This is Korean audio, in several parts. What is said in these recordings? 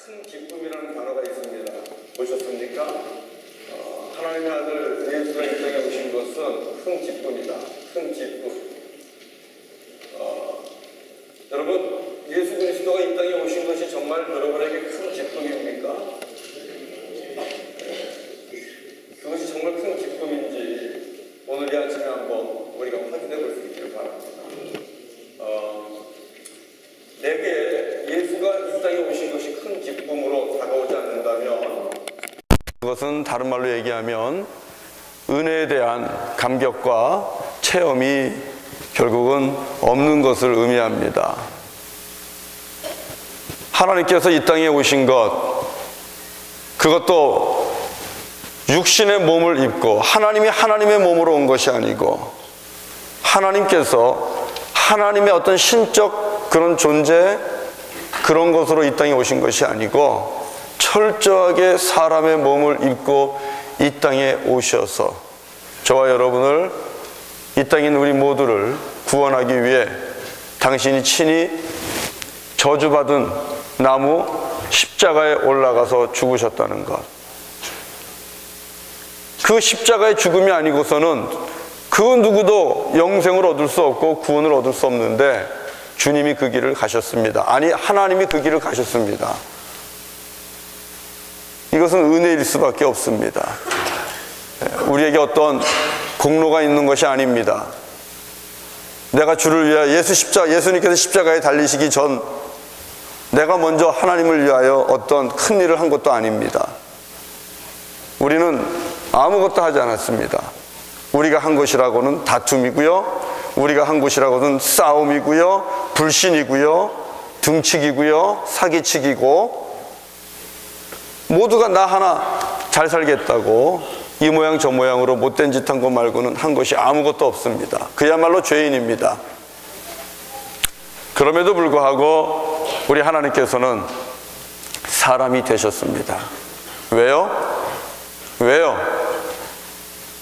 큰 기쁨이라는 단어가 있습니다. 보셨습니까? 하나님의 아들 예수가 이 땅에 오신 것은 큰 기쁨이다. 큰 기쁨. 여러분, 예수 그리스도가 이 땅에 오신 것이 정말 여러분에게 큰 기쁨입니까? 그것이 정말 큰 기쁨인지 오늘 이 아침에 한번 우리가 확인해 볼 수 있기를 바랍니다. 내게 예수가 이 땅에 오신 것이 큰 기쁨으로 다가오지 않는다면 그것은 다른 말로 얘기하면 은혜에 대한 감격과 체험이 결국은 없는 것을 의미합니다. 하나님께서 이 땅에 오신 것, 그것도 육신의 몸을 입고 하나님이 하나님의 몸으로 온 것이 아니고 하나님께서 하나님의 어떤 신적 그런 존재, 그런 것으로 이 땅에 오신 것이 아니고 철저하게 사람의 몸을 입고 이 땅에 오셔서 저와 여러분을, 이 땅에 있는 우리 모두를 구원하기 위해 당신이 친히 저주받은 나무 십자가에 올라가서 죽으셨다는 것. 그 십자가의 죽음이 아니고서는 그 누구도 영생을 얻을 수 없고 구원을 얻을 수 없는데 주님이 그 길을 가셨습니다. 아니, 하나님이 그 길을 가셨습니다. 이것은 은혜일 수밖에 없습니다. 우리에게 어떤 공로가 있는 것이 아닙니다. 내가 주를 위하여 예수님께서 십자가에 달리시기 전 내가 먼저 하나님을 위하여 어떤 큰 일을 한 것도 아닙니다. 우리는 아무것도 하지 않았습니다. 우리가 한 것이라고는 다툼이고요, 우리가 한 것이라고는 싸움이고요, 불신이고요, 등치기고요, 사기치기고, 모두가 나 하나 잘 살겠다고 이 모양 저 모양으로 못된 짓 한 것 말고는 한 것이 아무것도 없습니다. 그야말로 죄인입니다. 그럼에도 불구하고 우리 하나님께서는 사람이 되셨습니다. 왜요?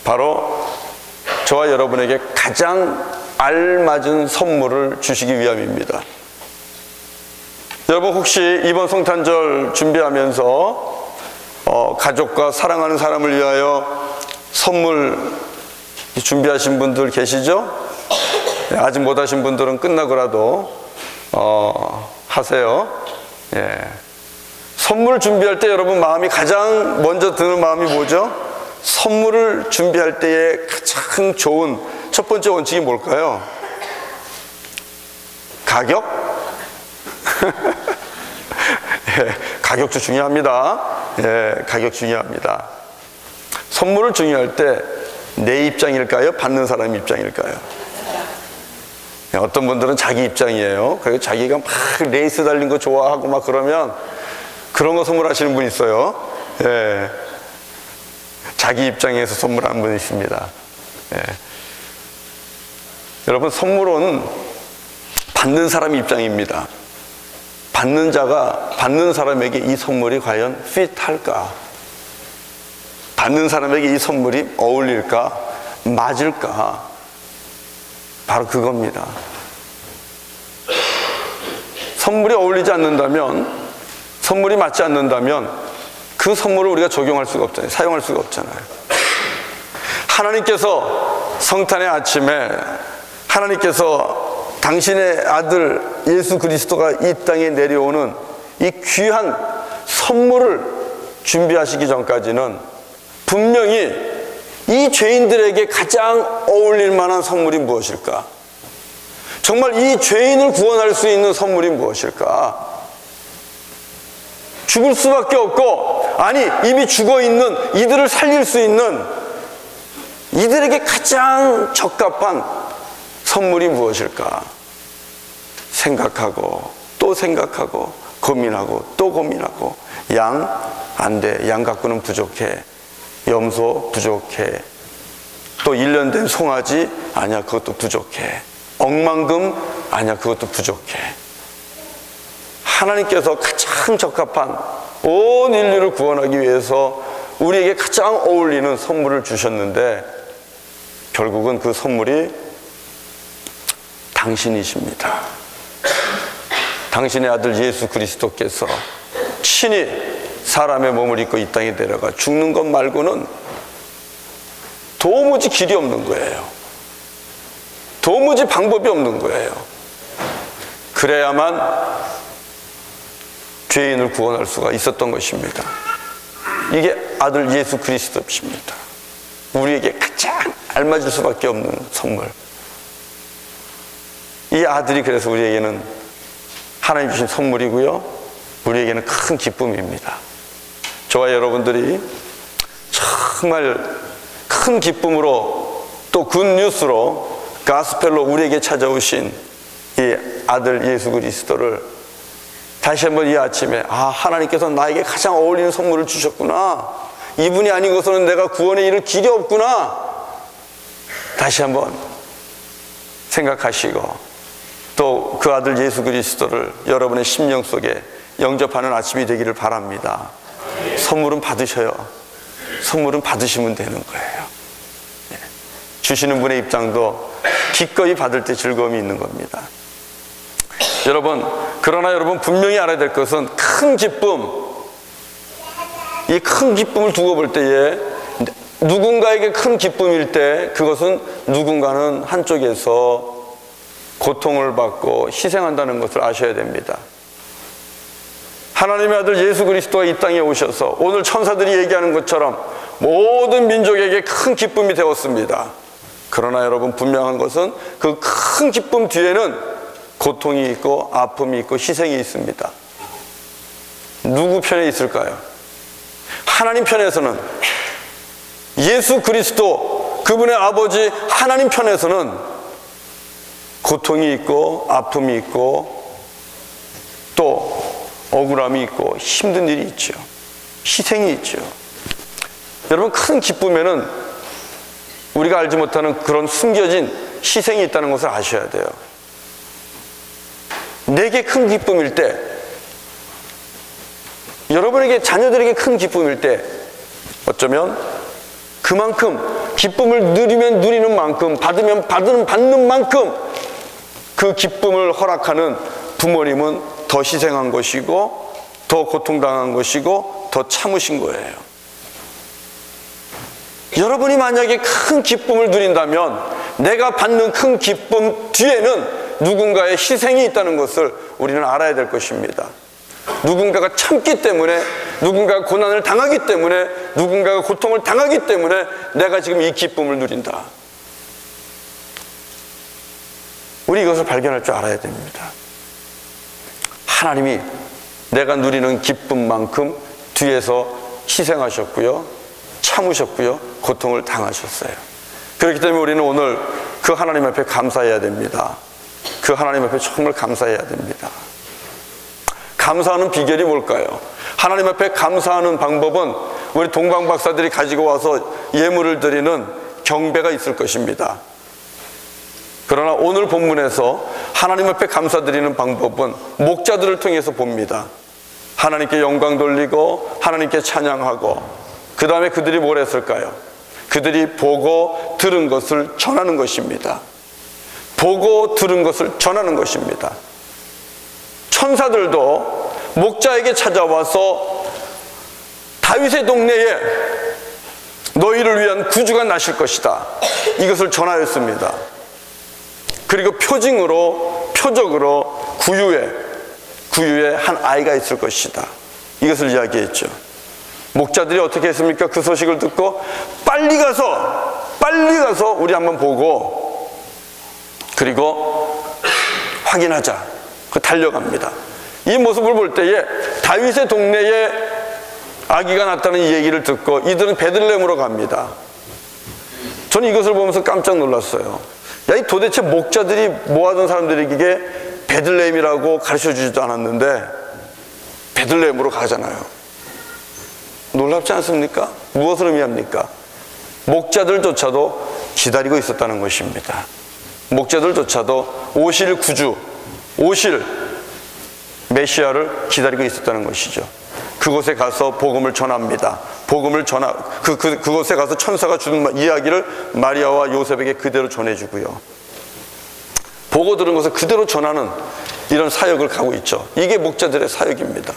바로 저와 여러분에게 가장 알맞은 선물을 주시기 위함입니다. 여러분, 혹시 이번 성탄절 준비하면서 가족과 사랑하는 사람을 위하여 선물 준비하신 분들 계시죠? 아직 못하신 분들은 끝나고라도 하세요. 예. 선물 준비할 때 여러분 마음이 가장 먼저 드는 마음이 뭐죠? 선물을 준비할 때의 가장 좋은 첫 번째 원칙이 뭘까요? 가격? 예, 가격도 중요합니다. 예, 가격 중요합니다. 선물을 중요할 때 내 입장일까요? 받는 사람 입장일까요? 예, 어떤 분들은 자기 입장이에요. 그리고 자기가 막 레이스 달린 거 좋아하고 막 그러면 그런 거 선물하시는 분 있어요. 예, 자기 입장에서 선물하는 분이 있습니다. 예. 여러분, 선물은 받는 사람 입장입니다. 받는 자가 받는 사람에게 이 선물이 과연 핏할까? 받는 사람에게 이 선물이 어울릴까? 맞을까? 바로 그겁니다. 선물이 어울리지 않는다면, 선물이 맞지 않는다면 그 선물을 우리가 적용할 수가 없잖아요. 사용할 수가 없잖아요. 하나님께서 성탄의 아침에 하나님께서 당신의 아들 예수 그리스도가 이 땅에 내려오는 이 귀한 선물을 준비하시기 전까지는 분명히 이 죄인들에게 가장 어울릴 만한 선물이 무엇일까? 정말 이 죄인을 구원할 수 있는 선물이 무엇일까? 죽을 수밖에 없고, 아니 이미 죽어있는 이들을 살릴 수 있는 이들에게 가장 적합한 선물이 무엇일까? 생각하고 또 생각하고 고민하고 또 고민하고, 양 안 돼, 양 갖고는 부족해, 염소 부족해, 또 1년 된 송아지 아니야, 그것도 부족해, 억만금 아니야, 그것도 부족해. 하나님께서 가장 적합한 온 인류를 구원하기 위해서 우리에게 가장 어울리는 선물을 주셨는데 결국은 그 선물이 당신이십니다. 당신의 아들 예수 그리스도께서 친히 사람의 몸을 입고 이 땅에 내려가 죽는 것 말고는 도무지 길이 없는 거예요. 도무지 방법이 없는 거예요. 그래야만 죄인을 구원할 수가 있었던 것입니다. 이게 아들 예수 그리스도십니다. 우리에게 가장 알맞을 수밖에 없는 선물. 이 아들이 그래서 우리에게는 하나님 주신 선물이고요, 우리에게는 큰 기쁨입니다. 저와 여러분들이 정말 큰 기쁨으로 또 굿뉴스로 가스펠로 우리에게 찾아오신 이 아들 예수 그리스도를 다시 한번 이 아침에 하나님께서 나에게 가장 어울리는 선물을 주셨구나, 이분이 아니고서는 내가 구원에 이를 길이 없구나, 다시 한번 생각하시고 또 그 아들 예수 그리스도를 여러분의 심령 속에 영접하는 아침이 되기를 바랍니다. 선물은 받으셔요. 선물은 받으시면 되는 거예요. 주시는 분의 입장도 기꺼이 받을 때 즐거움이 있는 겁니다. 그러나 여러분 분명히 알아야 될 것은 큰 기쁨, 이 큰 기쁨을 두고 볼 때에 누군가에게 큰 기쁨일 때 그것은 누군가는 한쪽에서 고통을 받고 희생한다는 것을 아셔야 됩니다. 하나님의 아들 예수 그리스도가 이 땅에 오셔서 오늘 천사들이 얘기하는 것처럼 모든 민족에게 큰 기쁨이 되었습니다. 그러나 여러분 분명한 것은 그 큰 기쁨 뒤에는 고통이 있고 아픔이 있고 희생이 있습니다. 누구 편에 있을까요? 하나님 편에서는, 예수 그리스도 그분의 아버지 하나님 편에서는 고통이 있고 아픔이 있고 또 억울함이 있고 힘든 일이 있죠. 희생이 있죠. 여러분 큰 기쁨에는 우리가 알지 못하는 그런 숨겨진 희생이 있다는 것을 아셔야 돼요. 내게 큰 기쁨일 때, 여러분에게 자녀들에게 큰 기쁨일 때 어쩌면 그만큼 기쁨을 누리면 누리는 만큼, 받으면 받는 만큼 그 기쁨을 허락하는 부모님은 더 희생한 것이고 더 고통당한 것이고 더 참으신 거예요. 여러분이 만약에 큰 기쁨을 누린다면 내가 받는 큰 기쁨 뒤에는 누군가의 희생이 있다는 것을 우리는 알아야 될 것입니다. 누군가가 참기 때문에, 누군가가 고난을 당하기 때문에, 누군가가 고통을 당하기 때문에 내가 지금 이 기쁨을 누린다. 우리 이것을 발견할 줄 알아야 됩니다. 하나님이 내가 누리는 기쁨만큼 뒤에서 희생하셨고요, 참으셨고요, 고통을 당하셨어요. 그렇기 때문에 우리는 오늘 그 하나님 앞에 감사해야 됩니다. 그 하나님 앞에 정말 감사해야 됩니다. 감사하는 비결이 뭘까요? 하나님 앞에 감사하는 방법은 우리 동방 박사들이 가지고 와서 예물을 드리는 경배가 있을 것입니다. 그러나 오늘 본문에서 하나님 앞에 감사드리는 방법은 목자들을 통해서 봅니다. 하나님께 영광 돌리고 하나님께 찬양하고, 그 다음에 그들이 뭘 했을까요? 그들이 보고 들은 것을 전하는 것입니다. 보고 들은 것을 전하는 것입니다. 천사들도 목자에게 찾아와서 다윗의 동네에 너희를 위한 구주가 나실 것이다, 이것을 전하였습니다. 그리고 표적으로 구유에 한 아이가 있을 것이다, 이것을 이야기했죠. 목자들이 어떻게 했습니까? 그 소식을 듣고 빨리 가서 우리 한번 보고 그리고 확인하자, 달려갑니다. 이 모습을 볼 때에 다윗의 동네에 아기가 났다는 이 얘기를 듣고 이들은 베들레헴으로 갑니다. 저는 이것을 보면서 깜짝 놀랐어요. 야, 이 도대체 목자들이 모아둔 사람들에게 베들레헴이라고 가르쳐주지도 않았는데 베들레헴으로 가잖아요. 놀랍지 않습니까? 무엇을 의미합니까? 목자들조차도 기다리고 있었다는 것입니다. 목자들조차도 오실 구주, 오실 메시아를 기다리고 있었다는 것이죠. 그곳에 가서 복음을 전합니다. 그곳에 가서 천사가 주는 이야기를 마리아와 요셉에게 그대로 전해주고요, 보고 들은 것을 그대로 전하는 이런 사역을 가고 있죠. 이게 목자들의 사역입니다.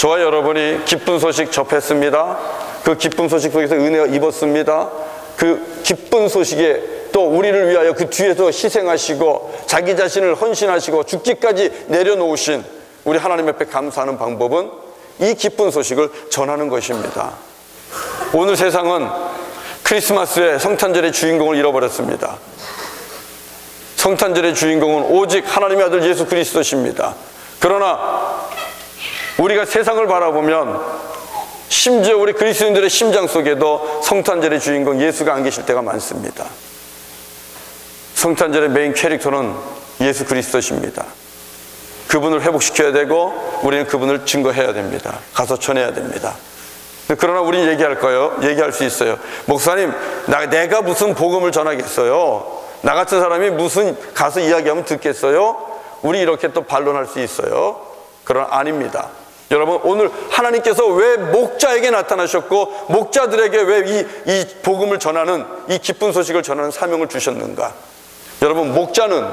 저와 여러분이 기쁜 소식 접했습니다. 그 기쁜 소식 속에서 은혜가 입었습니다. 그 기쁜 소식에 또 우리를 위하여 그 뒤에서 희생하시고 자기 자신을 헌신하시고 죽기까지 내려놓으신 우리 하나님 앞에 감사하는 방법은 이 기쁜 소식을 전하는 것입니다. 오늘 세상은 크리스마스에 성탄절의 주인공을 잃어버렸습니다. 성탄절의 주인공은 오직 하나님의 아들 예수 그리스도십니다. 그러나 우리가 세상을 바라보면 심지어 우리 그리스도인들의 심장 속에도 성탄절의 주인공 예수가 안 계실 때가 많습니다. 성탄절의 메인 캐릭터는 예수 그리스도십니다. 그분을 회복시켜야 되고 우리는 그분을 증거해야 됩니다. 가서 전해야 됩니다. 그러나 우리는 얘기할 수 있어요. 목사님, 내가 무슨 복음을 전하겠어요? 나 같은 사람이 무슨 가서 이야기하면 듣겠어요? 우리 이렇게 또 반론할 수 있어요. 그러나 아닙니다. 여러분, 오늘 하나님께서 왜 목자에게 나타나셨고 목자들에게 왜 이 복음을 전하는, 이 기쁜 소식을 전하는 사명을 주셨는가? 여러분, 목자는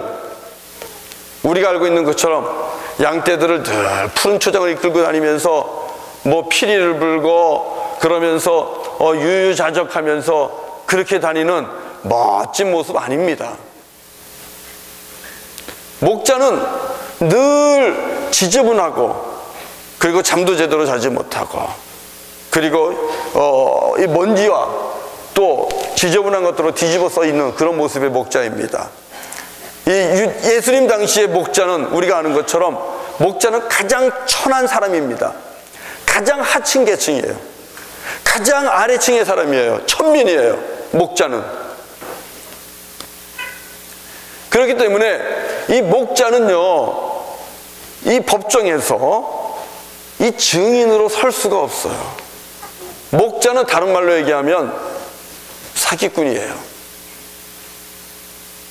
우리가 알고 있는 것처럼 양떼들을 늘 푸른 초장을 이끌고 다니면서 뭐 피리를 불고 그러면서 유유자적하면서 그렇게 다니는 멋진 모습 아닙니다. 목자는 늘 지저분하고, 그리고 잠도 제대로 자지 못하고, 그리고 이 먼지와 또 지저분한 것들로 뒤집어 써 있는 그런 모습의 목자입니다. 이 예수님 당시의 목자는 우리가 아는 것처럼 목자는 가장 천한 사람입니다. 가장 하층 계층이에요. 가장 아래층의 사람이에요. 천민이에요, 목자는. 그렇기 때문에 이 목자는요, 이 법정에서 이 증인으로 설 수가 없어요. 목자는 다른 말로 얘기하면 사기꾼이에요.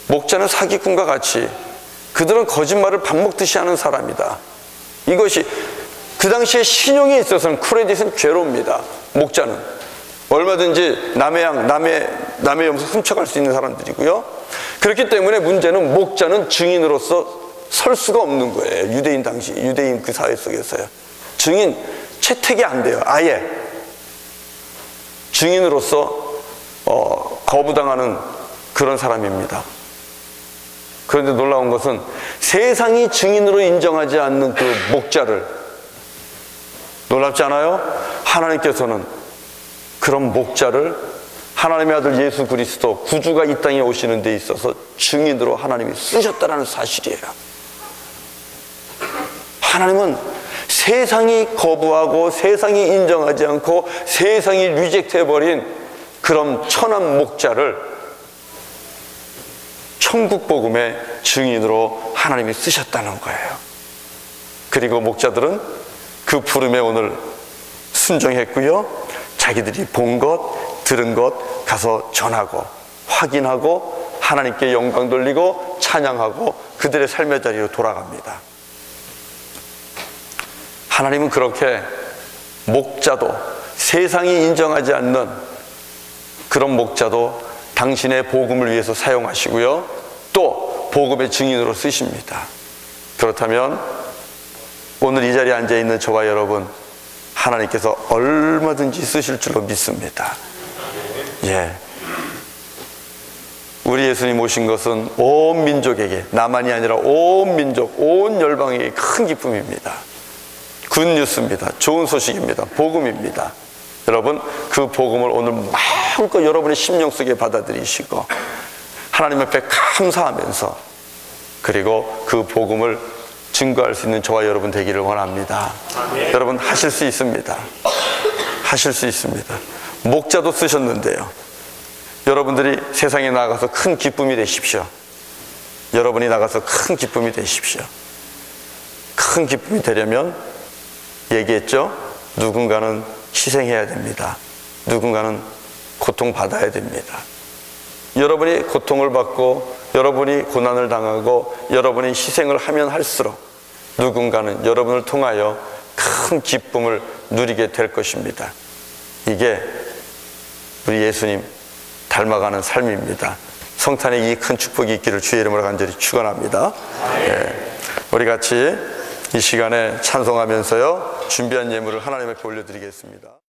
목자는 사기꾼과 같이 그들은 거짓말을 밥 먹듯이 하는 사람이다. 이것이 그 당시에 신용에 있어서는 크레딧은 괴로웁니다. 목자는 얼마든지 남의 양, 남의 염소 훔쳐갈 수 있는 사람들이고요. 그렇기 때문에 문제는 목자는 증인으로서 설 수가 없는 거예요. 유대인 그 사회 속에서요. 증인 채택이 안 돼요. 아예 증인으로서 거부당하는 그런 사람입니다. 그런데 놀라운 것은 세상이 증인으로 인정하지 않는 그 목자를, 놀랍지 않아요? 하나님께서는 그런 목자를 하나님의 아들 예수 그리스도 구주가 이 땅에 오시는 데 있어서 증인으로 하나님이 쓰셨다는 사실이에요. 하나님은 세상이 거부하고 세상이 인정하지 않고 세상이 리젝트해버린 그런 천한 목자를 천국 복음의 증인으로 하나님이 쓰셨다는 거예요. 그리고 목자들은 그 부름에 오늘 순종했고요. 자기들이 본 것, 들은 것 가서 전하고 확인하고 하나님께 영광 돌리고 찬양하고 그들의 삶의 자리로 돌아갑니다. 하나님은 그렇게 목자도, 세상이 인정하지 않는 그런 목자도 당신의 복음을 위해서 사용하시고요, 또 복음의 증인으로 쓰십니다. 그렇다면 오늘 이 자리에 앉아있는 저와 여러분, 하나님께서 얼마든지 쓰실 줄로 믿습니다. 예. 우리 예수님 오신 것은 온 민족에게, 나만이 아니라 온 민족, 온 열방에게 큰 기쁨입니다. 굿뉴스입니다. 좋은 소식입니다. 복음입니다. 여러분, 그 복음을 오늘 마음껏 여러분의 심령 속에 받아들이시고 하나님 앞에 감사하면서, 그리고 그 복음을 증거할 수 있는 저와 여러분 되기를 원합니다. 아멘. 여러분, 하실 수 있습니다. 하실 수 있습니다. 목자도 쓰셨는데요, 여러분들이 세상에 나가서 큰 기쁨이 되십시오. 여러분이 나가서 큰 기쁨이 되십시오. 큰 기쁨이 되려면 얘기했죠? 누군가는 희생해야 됩니다. 누군가는 고통받아야 됩니다. 여러분이 고통을 받고 여러분이 고난을 당하고 여러분이 희생을 하면 할수록 누군가는 여러분을 통하여 큰 기쁨을 누리게 될 것입니다. 이게 우리 예수님 닮아가는 삶입니다. 성탄에 이 큰 축복이 있기를 주의 이름으로 간절히 축원합니다. 네. 우리 같이 이 시간에 찬송하면서요 준비한 예물을 하나님 앞에 올려드리겠습니다.